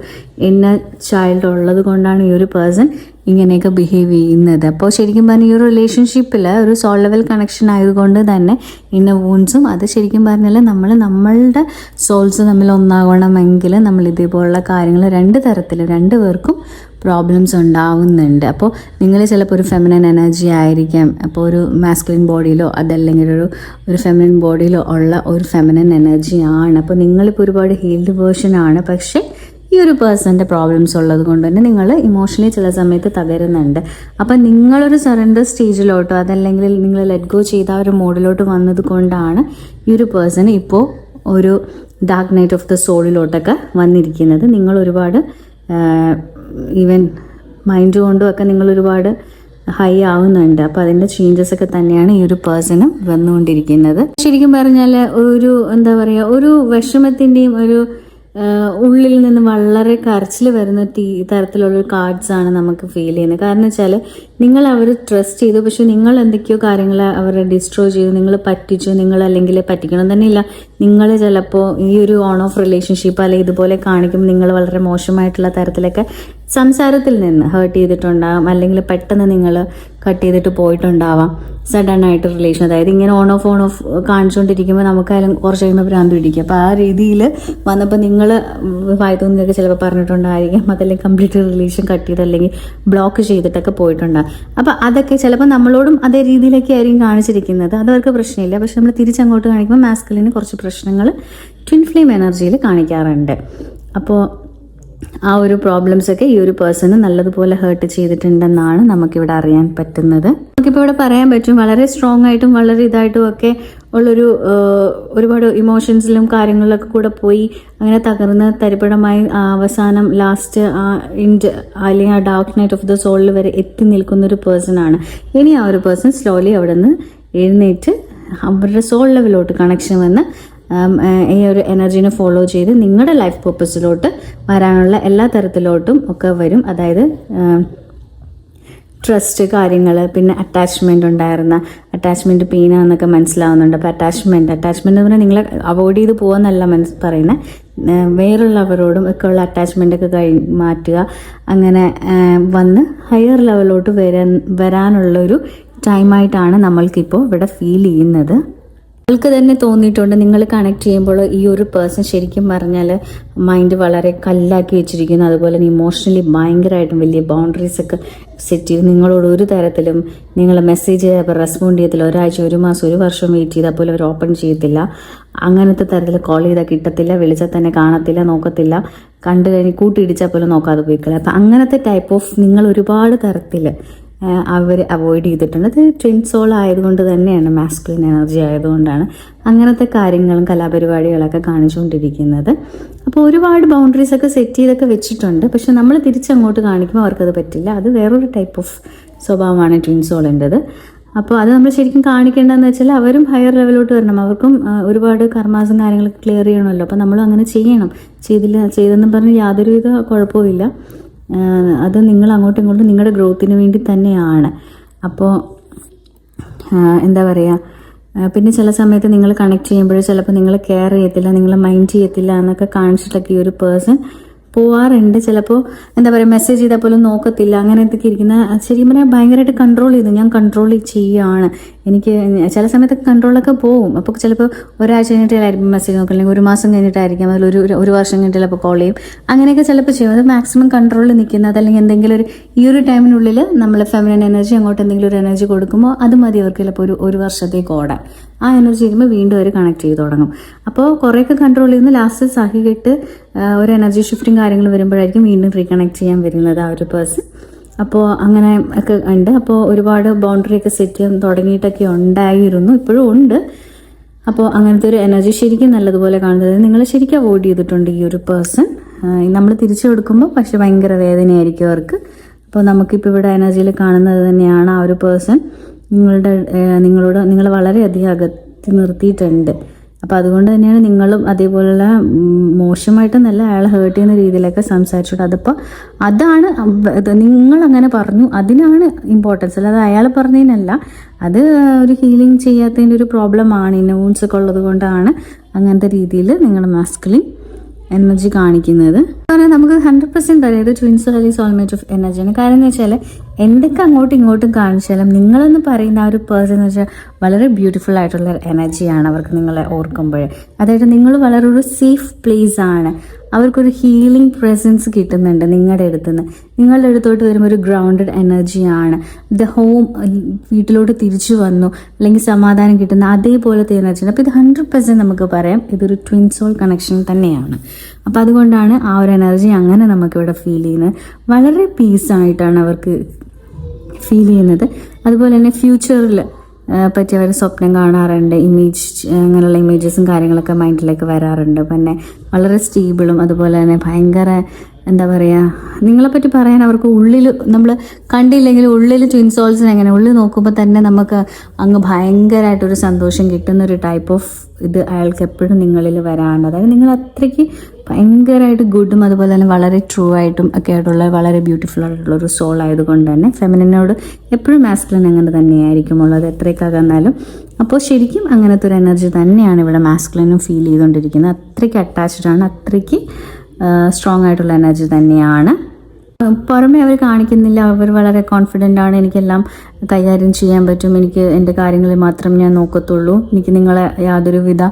ഇന്നർ ചൈൽഡ് ഉള്ളത് കൊണ്ടാണ് ഈ ഒരു പേഴ്സൺ ഇങ്ങനെയൊക്കെ ബിഹേവ് ചെയ്യുന്നത്. അപ്പോൾ ശരിക്കും പറഞ്ഞാൽ ഈ ഒരു റിലേഷൻഷിപ്പിൽ ഒരു സോൾ ലെവൽ കണക്ഷൻ ആയതുകൊണ്ട് തന്നെ ഇന്നർ വൂണ്ട്സും അത് ശരിക്കും പറഞ്ഞാൽ നമ്മളുടെ സോൾസ് തമ്മിൽ ഒന്നാകണമെങ്കിൽ നമ്മൾ ഇതേപോലുള്ള കാര്യങ്ങൾ രണ്ട് പേർക്കും പ്രോബ്ലംസ് ഉണ്ടാവുന്നുണ്ട്. അപ്പോൾ നിങ്ങൾ ചിലപ്പോൾ ഒരു ഫെമിനൻ എനർജി ആയിരിക്കാം, അപ്പോൾ ഒരു മാസ്കുലിൻ ബോഡിയിലോ അതല്ലെങ്കിൽ ഒരു ഫെമിനൻ ബോഡിയിലോ ഉള്ള ഒരു ഫെമിനൻ എനർജിയാണ്. അപ്പോൾ നിങ്ങളിപ്പോൾ ഒരുപാട് ഹീൽഡ് വേർഷനാണ്, പക്ഷേ ഈ ഒരു പേഴ്സൻ്റെ പ്രോബ്ലംസ് ഉള്ളത് കൊണ്ട് തന്നെ നിങ്ങൾ ഇമോഷണലി ചില സമയത്ത് തകരുന്നുണ്ട്. അപ്പം നിങ്ങളൊരു സറണ്ടർ സ്റ്റേജിലോട്ടോ അതല്ലെങ്കിൽ നിങ്ങൾ ലെറ്റ് ഗോ ചെയ്ത ഒരു മോഡിലോട്ട് വന്നത് കൊണ്ടാണ് ഈ ഒരു പേഴ്സൺ ഇപ്പോൾ ഒരു ഡാർക്ക് നൈറ്റ് ഓഫ് ദ സോളിലോട്ടൊക്കെ വന്നിരിക്കുന്നത്. നിങ്ങൾ ഒരുപാട് ഈവൻ മൈൻഡ് കൊണ്ടും ഒക്കെ നിങ്ങൾ ഒരുപാട് ഹൈ ആവുന്നുണ്ട്. അപ്പോൾ അതിൻ്റെ ചേഞ്ചസ് ഒക്കെ തന്നെയാണ് ഈ ഒരു പേഴ്സണും വന്നുകൊണ്ടിരിക്കുന്നത്. ശരിക്കും പറഞ്ഞാൽ ഒരു എന്താ പറയുക, ഒരു വിഷമത്തിൻ്റെയും ഒരു ഉള്ളിൽ നിന്ന് വളരെ കരച്ചിൽ വരുന്ന തരത്തിലുള്ളൊരു കാർഡ്സ് ആണ് നമുക്ക് ഫീൽ ചെയ്യുന്നത്. കാരണം വെച്ചാൽ നിങ്ങൾ അവർ ട്രസ്റ്റ് ചെയ്തു, പക്ഷെ നിങ്ങൾ എന്തൊക്കെയോ കാര്യങ്ങൾ അവരെ ഡിസ്ട്രോയ് ചെയ്തു, നിങ്ങൾ പറ്റിച്ചു, നിങ്ങൾ അല്ലെങ്കിൽ പറ്റിക്കണം തന്നെയില്ല, നിങ്ങൾ ചിലപ്പോൾ ഈ ഒരു ഓൺ ഓഫ് റിലേഷൻഷിപ്പ് അല്ലെങ്കിൽ ഇതുപോലെ കാണിക്കുമ്പോൾ നിങ്ങൾ വളരെ മോശമായിട്ടുള്ള തരത്തിലൊക്കെ സംസാരത്തിൽ നിന്ന് ഹേർട്ട് ചെയ്തിട്ടുണ്ടാകും, അല്ലെങ്കിൽ പെട്ടെന്ന് നിങ്ങൾ കട്ട് ചെയ്തിട്ട് പോയിട്ടുണ്ടാവാം സഡൻ ആയിട്ട് റിലേഷൻ. അതായത് ഇങ്ങനെ ഓൺ ഓഫ് കാണിച്ചുകൊണ്ടിരിക്കുമ്പോൾ നമുക്കായാലും കുറച്ച് കഴിയുമ്പോൾ ഭ്രാന്ത് പിടിക്കും. അപ്പോൾ ആ രീതിയിൽ വന്നപ്പോൾ നിങ്ങൾ വായത്തോന്നിയൊക്കെ ചിലപ്പോൾ പറഞ്ഞിട്ടുണ്ടായിരിക്കും, അതല്ലെങ്കിൽ കംപ്ലീറ്റ് റിലേഷൻ കട്ട് ചെയ്ത് അല്ലെങ്കിൽ ബ്ലോക്ക് ചെയ്തിട്ടൊക്കെ പോയിട്ടുണ്ടാകും. അപ്പോൾ അതൊക്കെ ചിലപ്പോൾ നമ്മളോടും അതേ രീതിയിലൊക്കെ ആയിരിക്കും കാണിച്ചിരിക്കുന്നത്, അതവർക്ക് പ്രശ്നമില്ല. പക്ഷെ നമ്മൾ തിരിച്ചങ്ങോട്ട് കാണിക്കുമ്പോൾ മാസ്കുലിന് കുറച്ച് പ്രശ്നങ്ങൾ ട്വിൻ ഫ്ലെയിം എനർജിയിൽ കാണിക്കാറുണ്ട്. അപ്പോൾ ആ ഒരു പ്രോബ്ലംസ് ഒക്കെ ഈ ഒരു പേഴ്സണ് നല്ലതുപോലെ ഹേർട്ട് ചെയ്തിട്ടുണ്ടെന്നാണ് നമുക്കിവിടെ അറിയാൻ പറ്റുന്നത്. നമുക്കിപ്പോൾ ഇവിടെ പറയാൻ പറ്റും വളരെ സ്ട്രോങ് ആയിട്ടും വളരെ ഇതായിട്ടും ഒക്കെ ഉള്ളൊരു ഒരുപാട് ഇമോഷൻസിലും കാര്യങ്ങളിലൊക്കെ കൂടെ പോയി അങ്ങനെ തകർന്ന് തരിപ്പടമായി അവസാനം ലാസ്റ്റ് അല്ലെങ്കിൽ ആ ഡാർക്ക് നൈറ്റ് ഓഫ് ദ സോളിൽ വരെ എത്തി നിൽക്കുന്ന ഒരു പേഴ്സൺ ആണ്. ഇനി ആ ഒരു പേഴ്സൺ സ്ലോലി അവിടെ നിന്ന് എഴുന്നേറ്റ് അവരുടെ സോൾ ലെവലിലോട്ട് കണക്ഷൻ വന്ന് ഈ ഒരു എനർജീനെ ഫോളോ ചെയ്ത് നിങ്ങളുടെ ലൈഫ് പർപ്പസിലോട്ട് വരാനുള്ള എല്ലാ തരത്തിലോട്ടും ഒക്കെ വരും. അതായത് ട്രസ്റ്റ് കാര്യങ്ങൾ, പിന്നെ അറ്റാച്ച്മെൻ്റ് ഉണ്ടായിരുന്ന അറ്റാച്ച്മെൻറ്റ് പെയിനാന്നൊക്കെ മനസ്സിലാവുന്നുണ്ട്. അപ്പോൾ അറ്റാച്ച്മെൻറ്റ് എന്ന് പറഞ്ഞാൽ നിങ്ങളെ അവോയ്ഡ് ചെയ്ത് പോകുമെന്നല്ല പറയുന്നത്, വേറുള്ളവരോടും ഒക്കെ ഉള്ള അറ്റാച്ച്മെൻ്റ് ഒക്കെ മാറ്റുക, അങ്ങനെ വന്ന് ഹയർ ലെവലിലോട്ട് വരാനുള്ളൊരു ടൈമായിട്ടാണ് നമ്മൾക്കിപ്പോൾ ഇവിടെ ഫീൽ ചെയ്യുന്നത്. നിങ്ങൾക്ക് തന്നെ തോന്നിയിട്ടുണ്ട് നിങ്ങൾ കണക്ട് ചെയ്യുമ്പോൾ ഈ ഒരു പേഴ്സൺ ശരിക്കും പറഞ്ഞാൽ മൈൻഡ് വളരെ കല്ലാക്കി വെച്ചിരിക്കുന്നു, അതുപോലെ തന്നെ ഇമോഷണലി ഭയങ്കരമായിട്ടും വലിയ ബൗണ്ടറീസ് ഒക്കെ സെറ്റ് ചെയ്ത് നിങ്ങളോട് ഒരു തരത്തിലും നിങ്ങൾ മെസ്സേജ് ചെയ്തപ്പോൾ റെസ്പോണ്ട് ചെയ്യത്തില്ല, ഒരാഴ്ച, ഒരു മാസം, ഒരു വർഷം വെയിറ്റ് ചെയ്താൽ പോലും അവർ ഓപ്പൺ ചെയ്യത്തില്ല, അങ്ങനത്തെ തരത്തിൽ കോൾ ചെയ്താൽ കിട്ടത്തില്ല, വിളിച്ചാൽ തന്നെ കാണത്തില്ല, നോക്കത്തില്ല, കണ്ടു കഴിഞ്ഞ് കൂട്ടിയിടിച്ചാൽ പോലും നോക്കാതെ പോയിക്കില്ല. അപ്പം അങ്ങനത്തെ ടൈപ്പ് ഓഫ് നിങ്ങൾ ഒരുപാട് തരത്തിൽ അവർ അവോയ്ഡ് ചെയ്തിട്ടുണ്ട്. അത് ട്വിൻ സോൾ ആയതുകൊണ്ട് തന്നെയാണ്, മാസ്കുലിൻ എനർജി ആയതുകൊണ്ടാണ് അങ്ങനത്തെ കാര്യങ്ങളും കലാപരിപാടികളൊക്കെ കാണിച്ചുകൊണ്ടിരിക്കുന്നത്. അപ്പോൾ ഒരുപാട് ബൗണ്ടറീസ് ഒക്കെ സെറ്റ് ചെയ്തൊക്കെ വെച്ചിട്ടുണ്ട്, പക്ഷെ നമ്മൾ തിരിച്ചങ്ങോട്ട് കാണിക്കുമ്പോൾ അവർക്കത് പറ്റില്ല. അത് വേറൊരു ടൈപ്പ് ഓഫ് സ്വഭാവമാണ് ട്വിൻ സോളിൻ്റെത്. അപ്പോൾ അത് നമ്മൾ ശരിക്കും കാണിക്കേണ്ടതെന്ന് വെച്ചാൽ അവരും ഹയർ ലെവലിലോട്ട് വരണം, അവർക്കും ഒരുപാട് കർമാസും കാര്യങ്ങളൊക്കെ ക്ലിയർ ചെയ്യണമല്ലോ. അപ്പോൾ നമ്മളും അങ്ങനെ ചെയ്യണം. ചെയ്തെന്ന് പറഞ്ഞ് യാതൊരുവിധ കുഴപ്പമില്ല, അത് നിങ്ങൾ അങ്ങോട്ടും ഇങ്ങോട്ടും നിങ്ങളുടെ ഗ്രോത്തിന് വേണ്ടി തന്നെയാണ്. അപ്പോൾ എന്താ പറയുക, പിന്നെ ചില സമയത്ത് നിങ്ങൾ കണക്ട് ചെയ്യുമ്പോൾ ചിലപ്പോൾ നിങ്ങൾ കെയർ ചെയ്യത്തില്ല, നിങ്ങൾ മൈൻഡ് ചെയ്യത്തില്ല എന്നൊക്കെ കാണിച്ചിട്ടൊക്കെ ഈ ഒരു പേഴ്സൺ പോവാറുണ്ട്. ചിലപ്പോൾ എന്താ പറയുക, മെസ്സേജ് ചെയ്താൽ പോലും നോക്കത്തില്ല, അങ്ങനെ എന്തൊക്കെ ഇരിക്കുന്ന. ശരിക്കും പറഞ്ഞാൽ ഭയങ്കരമായിട്ട് കൺട്രോൾ ചെയ്തു, ഞാൻ കൺട്രോൾ ചെയ്യുകയാണ്, എനിക്ക് ചില സമയത്തൊക്കെ കൺട്രോളൊക്കെ പോവും. അപ്പോൾ ചിലപ്പോൾ ഒരാഴ്ച കഴിഞ്ഞിട്ടായിരിക്കും മെസ്സേജ് നോക്കുക, അല്ലെങ്കിൽ ഒരു മാസം കഴിഞ്ഞിട്ടായിരിക്കും, അതിൽ ഒരു വർഷം കഴിഞ്ഞിട്ട് ചിലപ്പോൾ കോൾ ചെയ്യും, അങ്ങനെയൊക്കെ ചിലപ്പോൾ ചെയ്യും. അത് മാക്സിമം കൺട്രോളിൽ നിൽക്കുന്നത്, അല്ലെങ്കിൽ എന്തെങ്കിലും ഈ ഒരു ടൈമിനുള്ളിൽ നമ്മൾ ഫെമിനൻ എനർജി അങ്ങോട്ട് എന്തെങ്കിലും ഒരു എനർജി കൊടുക്കുമ്പോൾ അത് മതി അവർക്ക് ചിലപ്പോൾ ഒരു വർഷത്തേക്ക് ഓടാൻ. ആ എനർജി ചെയ്യുമ്പോൾ വീണ്ടും അവർ കണക്ട് ചെയ്ത് തുടങ്ങും. അപ്പോൾ കുറേയൊക്കെ കൺട്രോൾ ചെയ്യുന്ന ലാസ്റ്റ് സഹികെട്ട് ഒരു എനർജി ഷിഫ്റ്റിംഗ് കാര്യങ്ങൾ വരുമ്പോഴായിരിക്കും വീണ്ടും റീകണക്ട് ചെയ്യാൻ വരുന്നത് ആ ഒരു പേഴ്സൺ. അപ്പോൾ അങ്ങനെ ഒക്കെ ഉണ്ട്. അപ്പോൾ ഒരുപാട് ബൗണ്ടറി ഒക്കെ സെറ്റ് ചെയ്യാൻ തുടങ്ങിയിട്ടൊക്കെ ഉണ്ടായിരുന്നു, ഇപ്പോഴും ഉണ്ട്. അപ്പോൾ അങ്ങനത്തെ ഒരു എനർജി ശരിക്കും നല്ലതുപോലെ കാണുന്നത് നിങ്ങൾ ശരിക്കും അവോയ്ഡ് ചെയ്തിട്ടുണ്ട് ഈ ഒരു പേഴ്സൺ. നമ്മൾ തിരിച്ചു കൊടുക്കുമ്പോൾ പക്ഷെ ഭയങ്കര വേദനയായിരിക്കും അവർക്ക്. അപ്പോൾ നമുക്കിപ്പോൾ ഇവിടെ എനർജിയിൽ കാണുന്നത് തന്നെയാണ് ആ ഒരു പേഴ്സൺ നിങ്ങളെ വളരെയധികം അകറ്റി നിർത്തിയിട്ടുണ്ട്. അപ്പോൾ അതുകൊണ്ട് തന്നെയാണ് നിങ്ങളും അതേപോലുള്ള മോശമായിട്ടെന്നല്ല അയാളെ ഹേർട്ട് ചെയ്യുന്ന രീതിയിലൊക്കെ സംസാരിച്ചോട്ട്. അതിപ്പോൾ അതാണ് നിങ്ങൾ അങ്ങനെ പറഞ്ഞു, അതിനാണ് ഇമ്പോർട്ടൻസ്, അല്ലാതെ അയാൾ പറഞ്ഞതിനല്ല. അത് ഒരു ഹീലിംഗ് ചെയ്യാത്തതിൻ്റെ ഒരു പ്രോബ്ലമാണ്, ഇന്നോൺസ് ഒക്കെ ഉള്ളത് കൊണ്ടാണ് അങ്ങനത്തെ രീതിയിൽ നിങ്ങൾ മാസ്കുലിൻ എനർജി കാണിക്കുന്നത്. കാരണം നമുക്ക് 100% അറിയാം ഇത് ട്വിൻസ് അല്ലെങ്കിൽ സോൾമേറ്റ് ഓഫ് എനർജിയാണ്. കാരണം എന്ന് വെച്ചാൽ എന്തൊക്കെ അങ്ങോട്ടും ഇങ്ങോട്ടും കാണിച്ചാലും നിങ്ങളെന്ന് പറയുന്ന ആ ഒരു പേഴ്സൺ എന്ന് വെച്ചാൽ വളരെ ബ്യൂട്ടിഫുൾ ആയിട്ടുള്ള എനർജിയാണ് അവർക്ക് നിങ്ങളെ ഓർക്കുമ്പോൾ. അതായത് നിങ്ങൾ വളരെ ഒരു സേഫ് പ്ലേസ് ആണ്, അവർക്കൊരു ഹീലിംഗ് പ്രസൻസ് കിട്ടുന്നുണ്ട് നിങ്ങളുടെ അടുത്തുനിന്ന്. നിങ്ങളുടെ അടുത്തോട്ട് വരുമ്പോൾ ഒരു ഗ്രൗണ്ടഡ് എനർജിയാണ്. ദ ഹോം, വീട്ടിലോട്ട് തിരിച്ചു വന്നു അല്ലെങ്കിൽ സമാധാനം കിട്ടുന്ന അതേപോലത്തെ എനർജിയാണ്. അപ്പോൾ ഇത് 100% നമുക്ക് പറയാം ഇതൊരു ട്വിൻ സോൾ കണക്ഷൻ തന്നെയാണ്. അപ്പോൾ അതുകൊണ്ടാണ് ആ ഒരു എനർജി അങ്ങനെ നമുക്കിവിടെ ഫീൽ ചെയ്യുന്നത്. വളരെ പീസായിട്ടാണ് അവർക്ക് ഫീൽ ചെയ്യുന്നത്. അതുപോലെ തന്നെ ഫ്യൂച്ചറിൽ പറ്റി അവർ സ്വപ്നം കാണാറുണ്ട്, അങ്ങനെയുള്ള ഇമേജസും കാര്യങ്ങളൊക്കെ മൈൻഡിലേക്ക് വരാറുണ്ട്. പിന്നെ വളരെ സ്റ്റേബിളും അതുപോലെ തന്നെ ഭയങ്കര എന്താ പറയുക, നിങ്ങളെപ്പറ്റി പറയാൻ അവർക്ക് ഉള്ളിൽ നമ്മൾ കണ്ടില്ലെങ്കിൽ ഉള്ളിൽ ട്വിൻ സോൾസിന് എങ്ങനെ ഉള്ളിൽ നോക്കുമ്പോൾ തന്നെ നമുക്ക് അങ്ങ് ഭയങ്കരമായിട്ടൊരു സന്തോഷം കിട്ടുന്നൊരു ടൈപ്പ് ഓഫ് ഇത് അയാൾക്ക് എപ്പോഴും നിങ്ങളിൽ വരാറുണ്ട്. അതായത് നിങ്ങൾ അത്രയ്ക്ക് ഭയങ്കരമായിട്ട് ഗുഡും അതുപോലെ തന്നെ വളരെ ട്രൂ ആയിട്ടും ഒക്കെ ആയിട്ടുള്ള വളരെ ബ്യൂട്ടിഫുൾ ആയിട്ടുള്ള ഒരു സോൾ ആയതുകൊണ്ട് തന്നെ ഫെമിനിനോട് എപ്പോഴും മാസ്കുലിൻ അങ്ങനെ തന്നെയായിരിക്കും ഉള്ളത് എത്രയൊക്കെ അകന്നാലും. അപ്പോൾ ശരിക്കും അങ്ങനത്തെ ഒരു എനർജി തന്നെയാണ് ഇവിടെ മാസ്കുലിനും ഫീൽ ചെയ്തുകൊണ്ടിരിക്കുന്നത്. അത്രയ്ക്ക് അറ്റാച്ച്ഡ് ആണ്, അത്രയ്ക്ക് സ്ട്രോങ് ആയിട്ടുള്ള എനർജി തന്നെയാണ്. പുറമെ അവർ കാണിക്കുന്നില്ല, അവർ വളരെ കോൺഫിഡൻ്റ് ആണ്, എനിക്കെല്ലാം കൈകാര്യം ചെയ്യാൻ പറ്റും, എനിക്ക് എൻ്റെ കാര്യങ്ങളിൽ മാത്രം ഞാൻ നോക്കത്തുള്ളൂ, എനിക്ക് നിങ്ങളെ യാതൊരുവിധ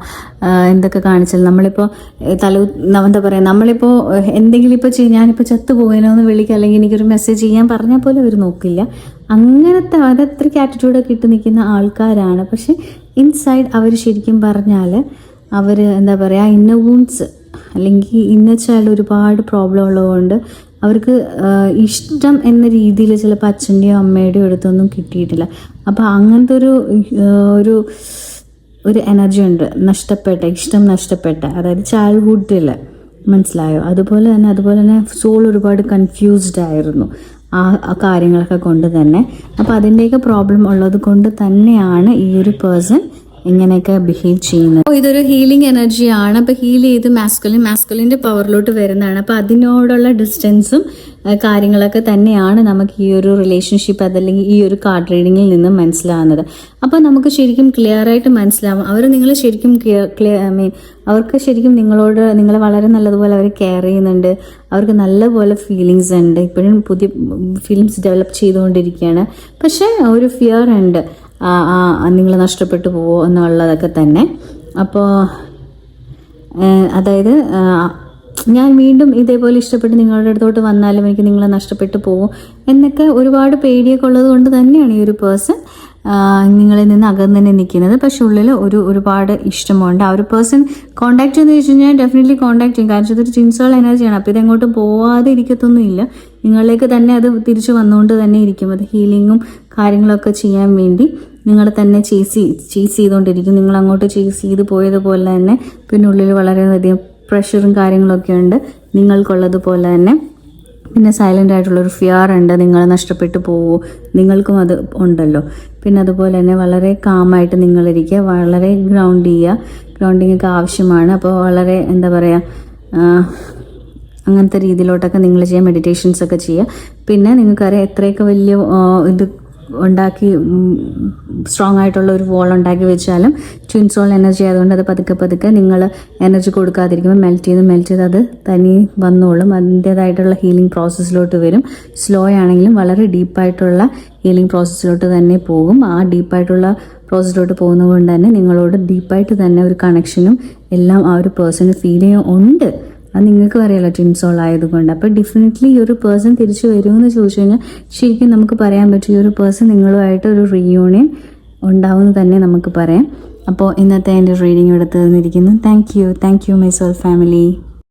എന്തൊക്കെ കാണിച്ചാലും നമ്മളിപ്പോൾ എന്താ പറയുക, നമ്മളിപ്പോൾ എന്തെങ്കിലും ഇപ്പോൾ ഞാനിപ്പോൾ ചത്തുപോകണോ എന്ന് വിളിക്കുക അല്ലെങ്കിൽ എനിക്കൊരു മെസ്സേജ് ചെയ്യാൻ പറഞ്ഞാൽ പോലും അവർ നോക്കില്ല. അങ്ങനത്തെ അതത്രയ്ക്ക് ആറ്റിറ്റ്യൂഡൊക്കെ ഇട്ട് നിൽക്കുന്ന ആൾക്കാരാണ്. പക്ഷെ ഇൻസൈഡ് അവർ ശരിക്കും പറഞ്ഞാൽ അവർ എന്താ പറയുക, ഇന്നർ വൂൺസ് അല്ലെങ്കിൽ ഇന്നർ ചൈൽഡ് ഒരുപാട് പ്രോബ്ലം ഉള്ളതുകൊണ്ട് അവർക്ക് ഇഷ്ടം എന്ന രീതിയിൽ ചിലപ്പോൾ അച്ഛൻ്റെയോ അമ്മയുടെയോ അടുത്തൊന്നും കിട്ടിയിട്ടില്ല. അപ്പോൾ അങ്ങനത്തെ ഒരു എനർജി ഉണ്ട്, ഇഷ്ടം നഷ്ടപ്പെട്ട, അതായത് ചൈൽഡ്ഹുഡിൽ, മനസ്സിലായോ? അതുപോലെ തന്നെ സോൾ ഒരുപാട് കൺഫ്യൂസ്ഡ് ആയിരുന്നു ആ കാര്യങ്ങളൊക്കെ കൊണ്ട് തന്നെ. അപ്പോൾ അതിൻ്റെയൊക്കെ പ്രോബ്ലം ഉള്ളത് കൊണ്ട് തന്നെയാണ് ഈ ഒരു പേഴ്സൺ ഇങ്ങനെയൊക്കെ ബിഹേവ് ചെയ്യുന്നത്. അപ്പോൾ ഇതൊരു ഹീലിംഗ് എനർജിയാണ്. അപ്പോൾ ഹീൽ ചെയ്ത് മാസ്കുലിൻ്റെ പവറിലോട്ട് വരുന്നതാണ്. അപ്പോൾ അതിനോടുള്ള ഡിസ്റ്റൻസും കാര്യങ്ങളൊക്കെ തന്നെയാണ് നമുക്ക് ഈ ഒരു റിലേഷൻഷിപ്പ് അതല്ലെങ്കിൽ ഈ ഒരു കാർഡ് റീഡിങ്ങിൽ നിന്നും മനസ്സിലാവുന്നത്. അപ്പോൾ നമുക്ക് ശരിക്കും ക്ലിയർ ആയിട്ട് മനസ്സിലാവും അവർ നിങ്ങൾ ശരിക്കും അവർക്ക് ശരിക്കും നിങ്ങളെ വളരെ നല്ലതുപോലെ അവർ കെയർ ചെയ്യുന്നുണ്ട്, അവർക്ക് നല്ലപോലെ ഫീലിങ്സ് ഉണ്ട്, ഇപ്പോഴും പുതിയ ഫീലിങ്സ് ഡെവലപ്പ് ചെയ്തുകൊണ്ടിരിക്കുകയാണ്. പക്ഷേ ഒരു ഫിയർ ഉണ്ട്, നിങ്ങൾ നഷ്ടപ്പെട്ടു പോവോ എന്നുള്ളതൊക്കെ തന്നെ. അപ്പോൾ അതായത് ഞാൻ വീണ്ടും ഇതേപോലെ ഇഷ്ടപ്പെട്ട് നിങ്ങളുടെ അടുത്തോട്ട് വന്നാലും എനിക്ക് നിങ്ങളെ നഷ്ടപ്പെട്ടു പോകും എന്നൊക്കെ ഒരുപാട് പേടിയൊക്കെ ഉള്ളത് കൊണ്ട് തന്നെയാണ് ഈ ഒരു പേഴ്സൺ നിങ്ങളിൽ നിന്ന് അകന്ന് തന്നെ നിൽക്കുന്നത്. പക്ഷെ ഉള്ളിൽ ഒരുപാട് ഇഷ്ടമുണ്ട്. ആ ഒരു പേഴ്സൺ കോൺടാക്ട് ചെയ്യുന്ന വെച്ച് കഴിഞ്ഞാൽ ഡെഫിനറ്റ്ലി കോൺടാക്ട് ചെയ്യും. കാരണം ഇതൊരു ട്വിൻസോൾ എനർജിയാണ്. അപ്പോൾ ഇതെങ്ങോട്ടും പോവാതെ ഇരിക്കത്തൊന്നുമില്ല, നിങ്ങളിലേക്ക് തന്നെ അത് തിരിച്ചു വന്നുകൊണ്ട് തന്നെ ഇരിക്കും. അത് ഹീലിങ്ങും കാര്യങ്ങളൊക്കെ ചെയ്യാൻ വേണ്ടി നിങ്ങളെ തന്നെ ചേസ് ചെയ്തുകൊണ്ടിരിക്കും. നിങ്ങൾ അങ്ങോട്ട് ചേസ് ചെയ്ത് പോയതുപോലെ തന്നെ പിന്നെ ഉള്ളിൽ വളരെയധികം പ്രഷറും കാര്യങ്ങളൊക്കെ ഉണ്ട് നിങ്ങൾക്കുള്ളതുപോലെ തന്നെ. പിന്നെ സൈലൻ്റ് ആയിട്ടുള്ളൊരു ഫിയർ ഉണ്ട്, നിങ്ങൾ നഷ്ടപ്പെട്ടു പോവോ, നിങ്ങൾക്കും അത് ഉണ്ടല്ലോ. പിന്നെ അതുപോലെ തന്നെ വളരെ കാമായിട്ട് നിങ്ങളിരിക്കുക, വളരെ ഗ്രൗണ്ടിങ് ഒക്കെ ആവശ്യമാണ്. അപ്പോൾ വളരെ എന്താ പറയുക, അങ്ങനത്തെ രീതിയിലോട്ടൊക്കെ നിങ്ങൾ ചെയ്യുക, മെഡിറ്റേഷൻസ് ഒക്കെ ചെയ്യുക. പിന്നെ നിങ്ങൾക്കറിയാം എത്രയൊക്കെ വലിയ ഇത് ഉണ്ടാക്കി സ്ട്രോങ് ആയിട്ടുള്ള ഒരു വോൾ ഉണ്ടാക്കി വെച്ചാലും ട്വിൻ സോൾ എനർജി ആയതുകൊണ്ട് അത് പതുക്കെ നിങ്ങൾ എനർജി കൊടുക്കാതിരിക്കുമ്പോൾ മെൽറ്റ് ചെയ്ത് അത് തനി വന്നോളും, അതിൻ്റേതായിട്ടുള്ള ഹീലിംഗ് പ്രോസസ്സിലോട്ട് വരും. സ്ലോ ആണെങ്കിലും വളരെ ഡീപ്പായിട്ടുള്ള ഹീലിംഗ് പ്രോസസ്സിലോട്ട് തന്നെ പോകും. ആ ഡീപ്പായിട്ടുള്ള പ്രോസസ്സിലോട്ട് പോകുന്നത് കൊണ്ട് തന്നെ നിങ്ങളോട് ഡീപ്പായിട്ട് തന്നെ ഒരു കണക്ഷനും എല്ലാം ആ ഒരു പേഴ്സണ് ഫീൽ ചെയ്യുന്നുണ്ട്. അത് നിങ്ങൾക്ക് അറിയാലോ ട്വിൻ സോൾ ആയതുകൊണ്ട്. അപ്പോൾ ഡെഫിനറ്റ്ലി ഈ ഒരു പേഴ്സൺ തിരിച്ചു വരുമെന്ന് ചോദിച്ചു കഴിഞ്ഞാൽ ശരിക്കും നമുക്ക് പറയാൻ പറ്റും ഈ ഒരു പേഴ്സൺ നിങ്ങളുമായിട്ട് ഒരു റീയൂണിയൻ ഉണ്ടാവുമെന്ന് തന്നെ നമുക്ക് പറയാം. അപ്പോൾ ഇന്നത്തെ എൻ്റെ റീഡിംഗ് എടുത്ത് തന്നിരിക്കുന്നു. Thank you my soul family.